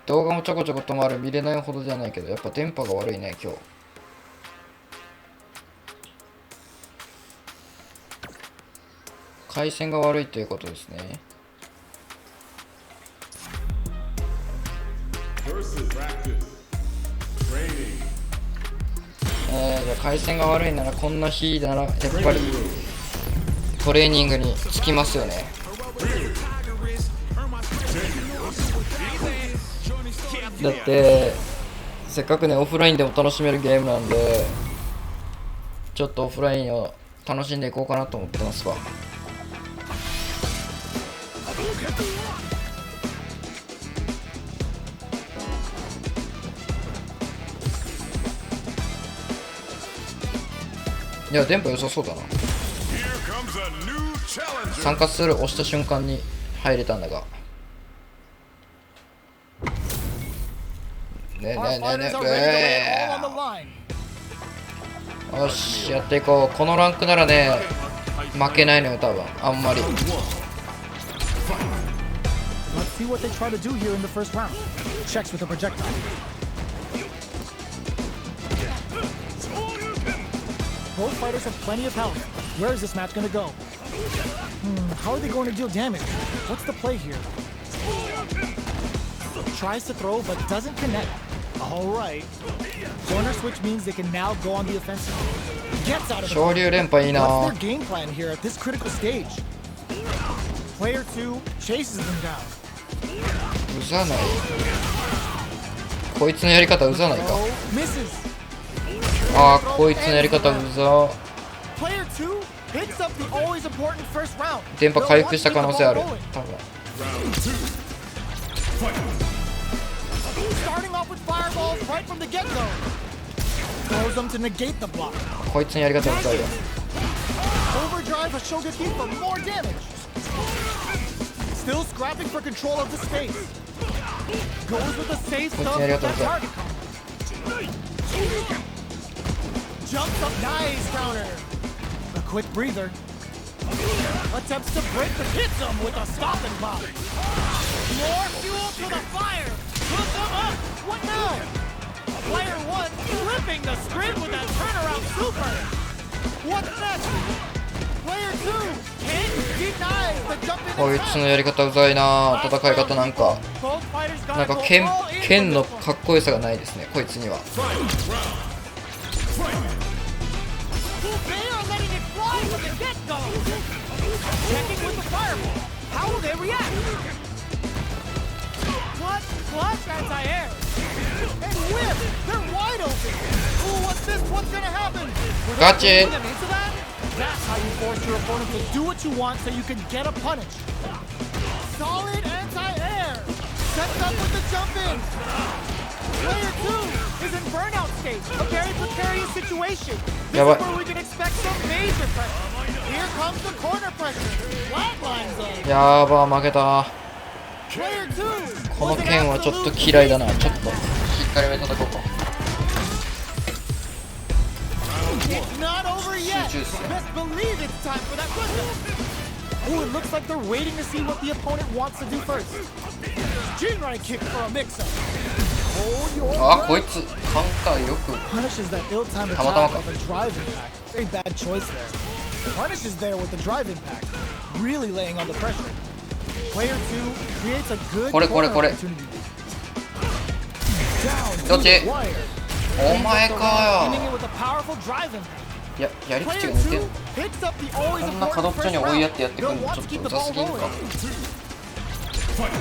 動画もちょこちょこ止まる。見れないほどじゃないけど、やっぱ電波が悪いね今日。回線が悪いということですね。じゃあ回線が悪いなら、こんな日ならやっぱりトレーニングにつきますよね。だってせっかくねオフラインでも楽しめるゲームなんで、ちょっとオフラインを楽しんでいこうかなと思ってますわ。いや電波良さそうだな。参加する押した瞬間に入れたんだが。ねえねえねえねえ。よしやっていこう。このランクならね負けないのよ多分。あんまり。Let's see what they try to do here in the first round. Checks with the projectile. Both fighters have plenty of health. Where is this match going to go? How are they going to deal damage? What's the play here? Tries to throw but doesn't connect. All right. Corner switch means they can now go on the offensive. Gets out of it. 昇竜連覇いいな。 What's their game plan here at this critical stage? Player 2 chases them down. うざない。こいつのやり方うざないか。 Misses. ああこいつのやり方うざ。 Player 2 picks up the always important first round. 電波回復した可能性ある多分。 Starting off with fireballs right from the get-go. Throws them to negate the block. こいつのやり方うざいよ。 Overdrive a Shogakin for more damage. Still scrapping for control of the space. Goes with a safe stuff with that target combo. Jumps up, nice counter. A quick breather. Attempts to break the hits him with a stop and pop. More fuel to the fire. Put them up. What now? Player 1 flipping the script with that turnaround super. What's next? Player 2 can't deny the jump in. こいつのやり方うざいな。戦い方なんか剣のかっこよさがないですねこいつには。 They are letting it fly from the get-go. Checking with the fireball. How will they react? Clutch anti-air. And whip. They're wide open. Ooh, what's this? What's gonna happen? Gotcha. Them into that? That's how you force your opponent to do what you want so you can get a punish. Solid anti-air. Sets up with the jump in. Player 2 is in burnout state. A very precarious situation. This is where we can expect some major pressure. Here comes the corner pressure. Flatlines though. やば負けた。 Player 2. この剣はちょっと嫌いだな。ちょっとしっかりめ叩こうか。 It's not over yet. Best believe it's time for that push-up. Ooh, it looks like they're waiting to see what the opponent wants to do first. Jinrai kick for a mix-up. あこいつカウンターよく Punishes that ill-timed attack with a drive impact. Very bad choice there. Punishes there with the drive impact. Really laying on the pressure. Player 2 creates a good corner opportunity. Down どっち wire. お前か Ending よ。 it with a powerful drive impact. いややり口 Player が似てる。 2 picks up the always こんな important 角っちょ first に追いやっ round. てやってくる They'll の want ちょ to っ keep と the うざす ball ぎんか。 rolling.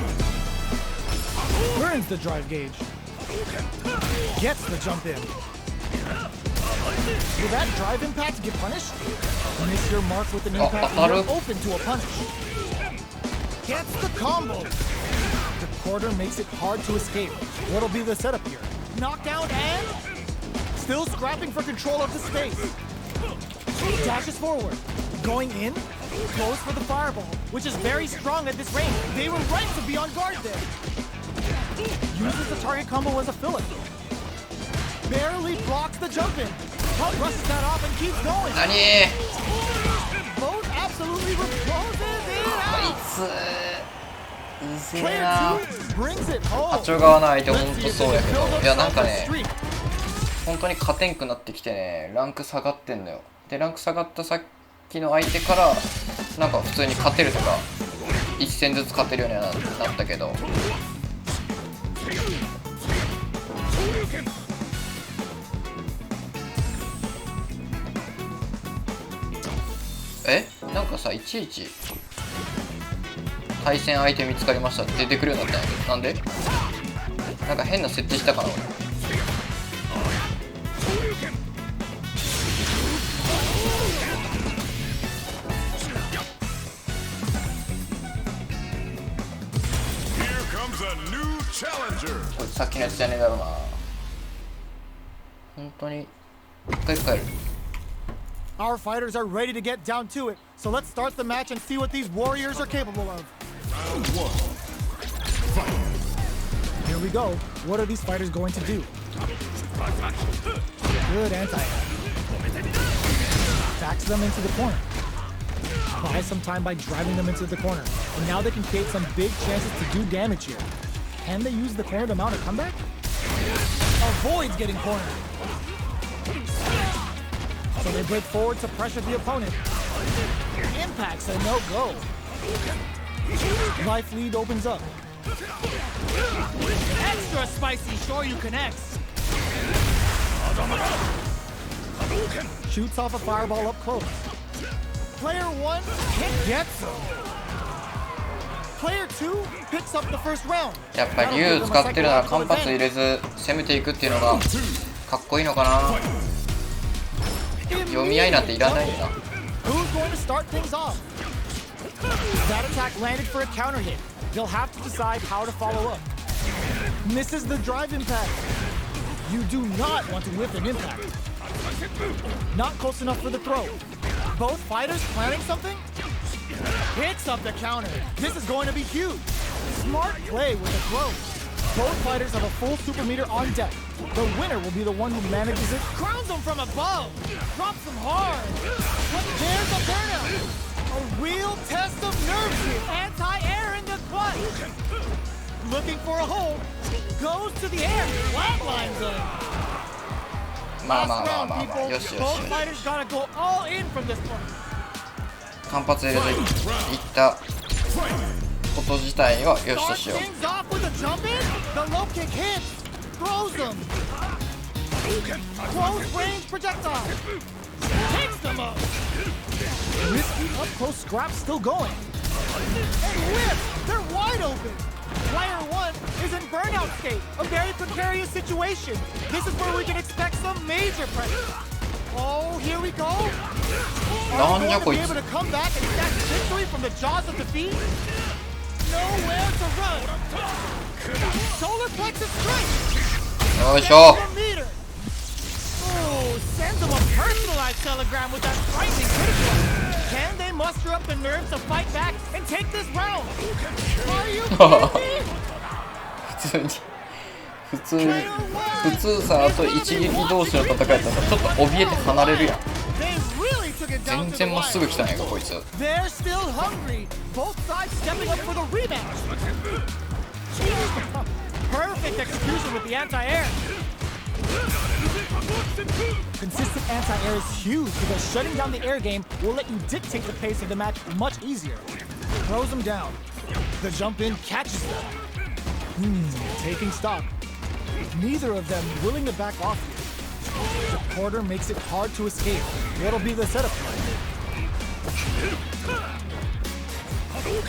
Burns the drive gauge. Gets the jump in. Will that drive impact get punished? Miss your mark with an impact, and you're open to a punish. Gets the combo. The quarter makes it hard to escape. What'll be the setup here? Knockdown and still scrapping for control of the space. Dashes forward. Going in, goes for the fireball, which is very strong at this range. They were right to be on guard there. Uses the target combo as a filler. Barely blocks the jump in. Brushes that off and keeps going. Both absolutely reposes it out. Player 2 brings it home. 八丁側の相手ほんとそうやけど、いやなんかね、本当に勝てんくなってきてね、ランク下がってんのよ。でランク下がったさっきの相手からなんか普通に勝てるとか1戦ずつ勝てるようにはなったけど、なんかさいちいち対戦相手見つかりましたって出てくるようになったんやけど、なんでなんか変な設定したかな俺。こいつさっきのやつじゃねえだろうな。本当に一回帰る。Our fighters are ready to get down to it, so let's start the match and see what these warriors are capable of. Round 1. Fight. Here we go. What are these fighters going to do? Good anti-air. Backs them into the corner. Buys some time by driving them into the corner, and now they can create some big chances to do damage here. Can they use the corner to mount a comeback? Avoids getting cornered. So they break forward to pressure the opponent. Impacts a no-go. Life lead opens up. Extra spicy Shoryu connects. Shoots off a fireball up close. Player 1 gets him. Player 2 picks up the first round. やっぱり竜使ってるなら間髪入れず攻めていくっていうのがかっこいいのかな。読み合いなんていらないよな。 Who's going to start things off? That attack landed for a counter hit. They'll have to decide how to follow up. Misses the drive impact. You do not want to whiff an impact. Not close enough for the throw. Both fighters planning something? Picks up the counter. This is going to be huge. Smart play with the throw. Both fighters have a full super meter on deck. The winner will be the one who manages it. Crowns him from above. Drops him hard. But there's a burnout. A real test of nerves here. Anti-air in the clutch. Looking for a hole. Goes to the air. Flatlines him. まあまあまあまあまあ、よしよし。 Both fighters gotta go all in from this point. 間髪入れずいったこと自体はよしとしよう。 Things off with a jump in. The low kick hits. Throws them. Close range projectile. Takes them up. Risky up close scrap still going. And whip. They're wide open. Player 1 is in burnout state. A very precarious situation. This is where we can expect some major pressure. Oh, here we go. Are we going to be able to come back and snatch victory from the jaws of defeat? Nowhere to run. Solar plexus strike. Oh, sends him a personalized telegram with that frightening critical. Can they muster up the nerves to fight back and take this round? Are you kidding me? 普通さ、あと一撃同士の戦いだったらちょっと怯えて離れるやん。全然まっすぐ来たんやがこいつ。 They're still hungry. Both sides stepping up for the rematch. Perfect execution with the anti-air. Consistent anti-air is huge because shutting down the air game will let you dictate the pace of the match much easier. Throws them down. The jump in catches them. Taking stock. Neither of them willing to back off here. The quarter makes it hard to escape. What'll be the setup?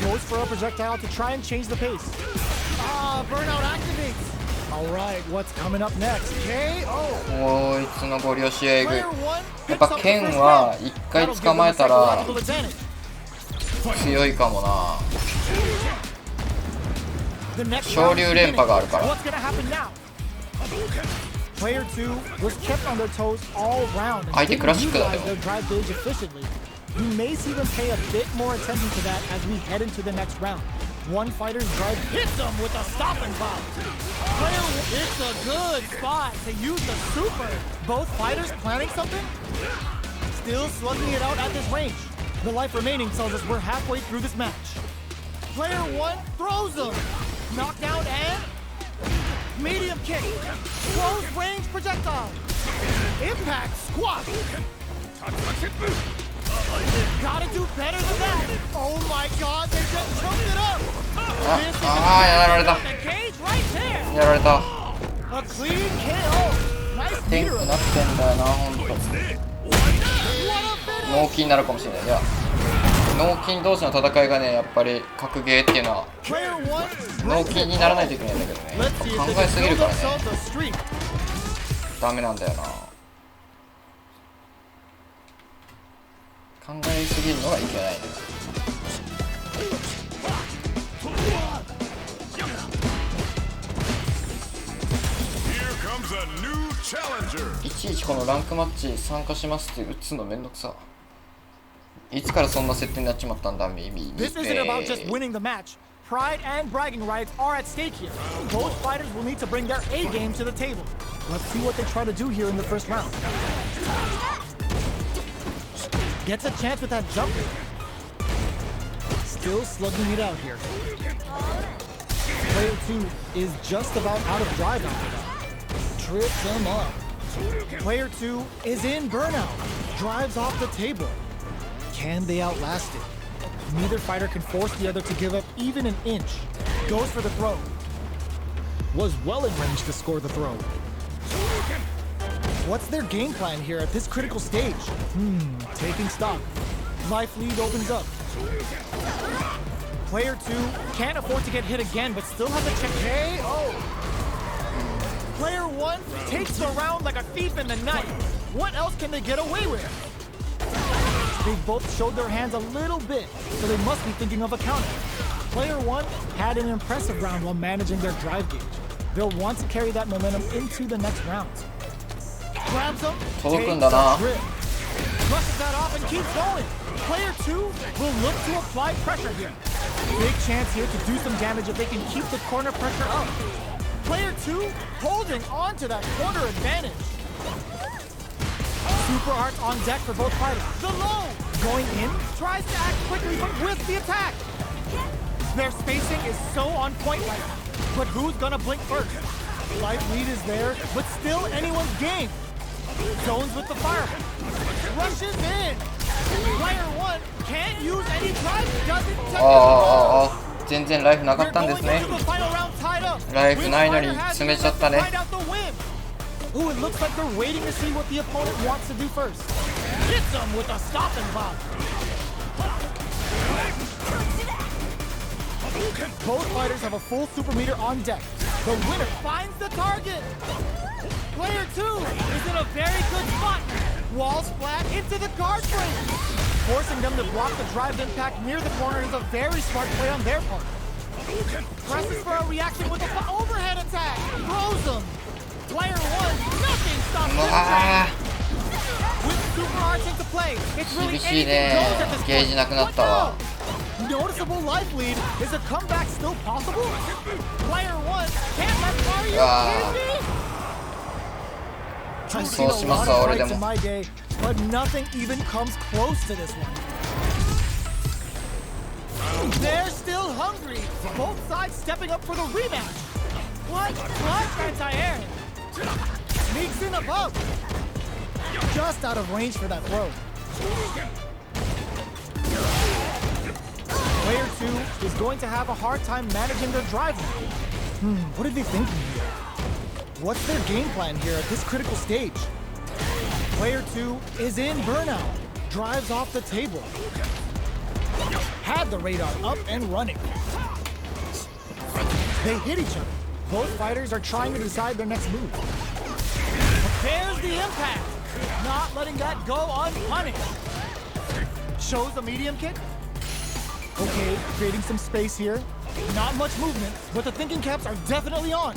Goes for a projectile to try and change the pace. Burnout activates. A Alright, what's coming up next? KO! もういつのゴリ押しエグ。 Player や 1っぱ picks up the 剣 first は round. 一回 That'll give 捕 them ま a えたら psychological advantage. 強いかもな。 The next 昇 round 竜 is 連覇 beginning. があるから。 What's gonna happen now? Player 2 was kept on their toes all round and 相手 didn't クラシックだ utilize よ。 their drive gauge efficiently. You may see them pay a bit more attention to that as we head into the next round. One fighter's drive hits them with a stopping bomb. It's a good spot to use the super. Both fighters planning something? Still slugging it out at this range. The life remaining tells us we're halfway through this match. Player 1 throws him. Knockdown and medium kick. Close range projectile. Impact squat. Gotta do better than that. Oh my god, they just choked it up. This is やられた。 the cage right there. やられた。 A clean KO. Nice 天 meter. 気なってんだよな、ほんと。 What a finish. 脳筋になるかもしれない。いや、脳筋同士の戦いがね、やっぱり格ゲーっていうのは Player 1脳筋にならないといけないんだけどね。 Let's see 考 if they え can すぎる build からね。 themselves a streak. ダメなんだよな。考えすぎるのがいけないんだよ。いちいちこのランクマッチ参加しますって打つのめんどくさ。いつからそんな設定になっちまったんだ、ミミ。 This isn't about just winning the match. Pride and bragging rights are at stake here. Both fighters will need to bring their A game to the table. Let's see what they try to do here in the first round. Gets a chance with that jump. Still slugging it out here. Player 2 is just about out of drive after that. Trips him up. Player 2 is in burnout. Drives off the table. Can they outlast it? Neither fighter can force the other to give up even an inch. Goes for the throw. Was well in range to score the throw. What's their game plan here at this critical stage? Taking stock. Life lead opens up. Player 2 can't afford to get hit again, but still has a check KO. Player 1 takes the round like a thief in the night. What else can they get away with? They've both showed their hands a little bit, so they must be thinking of a counter. Player 1 had an impressive round while managing their drive gauge. They'll want to carry that momentum into the next round. Grabs him, takes a grip, brushes that off and keeps going. Player 2 will look to apply pressure here. Big chance here to do some damage if they can keep the corner pressure up. Player 2 holding on to that corner advantage. Super arts on deck for both fighters. The low going in, tries to act quickly but with the attack. Their spacing is so on point right now. But who's gonna blink first? Life lead is there, but still anyone's game. Zones with the fireball. Rushes in. Player 1 can't use any drive. Doesn't take 全然ライフなかったんですね。ライフないのに詰めちゃったね。 Ooh, it looks like they're waiting to see what the opponent wants to do first. Hits him with a stopping bomb. Both fighters have a full super meter on deck. The winner finds the target. Player 2 is in a very good spot. Wall splat into the guard frame. Forcing them to block the drive impact near the corner is a very smart play on their part. Presses for a reaction with an overhead attack. Throws them. Player 1, nothing stops this track. With super arts into play, it's really anything goes at this point. What now? Noticeable life lead. Is a comeback still possible? Player 1 can't let Mario. I've seen a lot of fights in my day, but nothing even comes close to this one. They're still hungry. Both sides stepping up for the rematch. What? Anti-air. Sneaks in above. Just out of range for that throw. Player 2 is going to have a hard time managing their drive now. What are they thinking here? What's their game plan here at this critical stage? Player 2 is in burnout. Drives off the table. Had the radar up and running. They hit each other. Both fighters are trying to decide their next move. There's the impact. Not letting that go unpunished. Shows a medium kick. Okay, creating some space here. Not much movement, but the thinking caps are definitely on.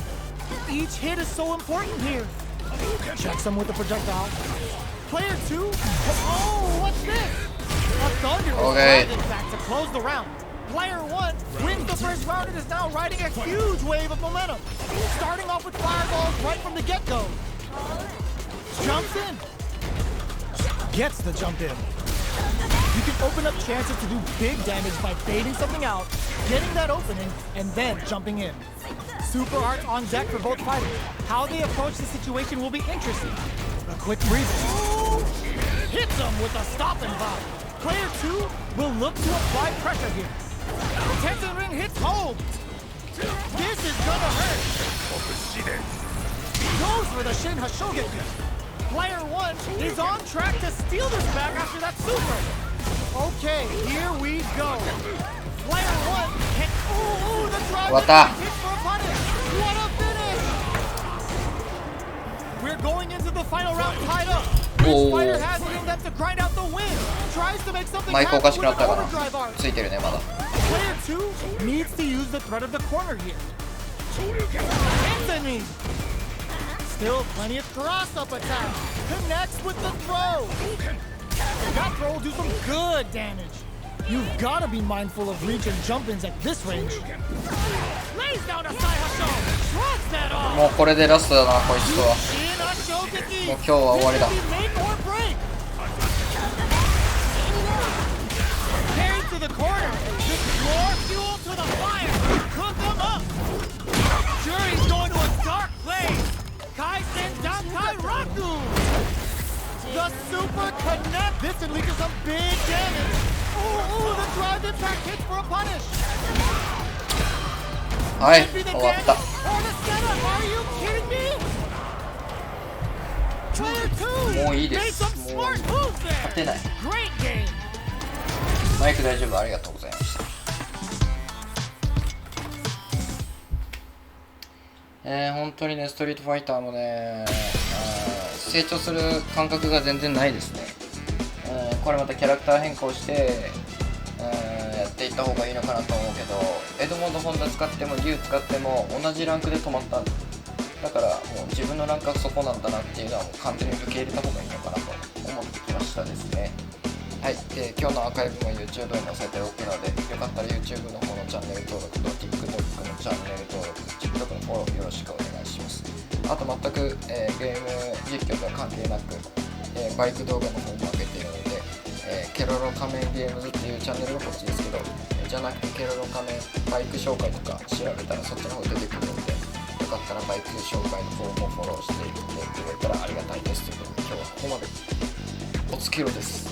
Each hit is so important here. Checks him with the projectile. Player 2. Oh, what's this? A thunder back to close the round. Player 1 wins the first round and is now riding a huge wave of momentum. Starting off with fireballs right from the get-go. Jumps in. Gets the jump in. You can open up chances to do big damage by baiting something out, getting that opening, and then jumping in. Super arts on deck for both fighters. How they approach the situation will be interesting. A quick breather. Hits them with a stop and vibe. Player 2 will look to apply pressure here. The Tenzin ring hits home. This is gonna hurt. Goes for the Shin Hashogen. Player 1 is on track to steal this back after that super. Okay, here we go. Player 1 hit. Ooh, the drive hit for a punish. What a finish! We're going into the final round tied up. Which fighter has it in them to grind out the win? Tries to make something happen with an overdrive arc. Player 2 needs to use the threat of the corner here. Anthony! Still plenty of cross-up attack. Connects with the throw. That throw will do some good damage. You've got to be mindful of reach and jump-ins at this range. Lays down a side hustle. Shrugs that off. もうこれでラストだな、こいつとは。もう今日は終わりだ。Carried to the corner. Just more fuel to the fire. Cook them up. Jury's going to a dark place. Kaisen Dankai Raku. The super connect. This unleashes some big damage. Ooh, the drive impact hits for a punish. はい、終わった。もういいです。もう勝てない。マイク大丈夫、ありがとうございました。本当にね、ストリートファイターもね、成長する感覚が全然ないですね。これまたキャラクター変更して、やっていった方がいいのかなと思うけど、エドモンド・ホンダ使っても竜使っても同じランクで止まったんだからもう自分のランクはそこなんだなっていうのはもう完全に受け入れた方がいいのかなと思ってきましたですね。はい、今日のアーカイブも YouTube に載せておくので、よかったら YouTube の方のチャンネル登録と TikTok のチャンネル登録、TikTok のフォローよろしくお願いします。あと全く、ゲーム実況とは関係なく、バイク動画の方も上げているので、ケロロ仮面ゲームズっていうチャンネルはこっちですけど、じゃなくてケロロ仮面バイク紹介とか調べたらそっちの方出てくるので、よかったらバイク紹介の方もフォローしていってくれたらありがたいですということで、今日はここまでおつけろです。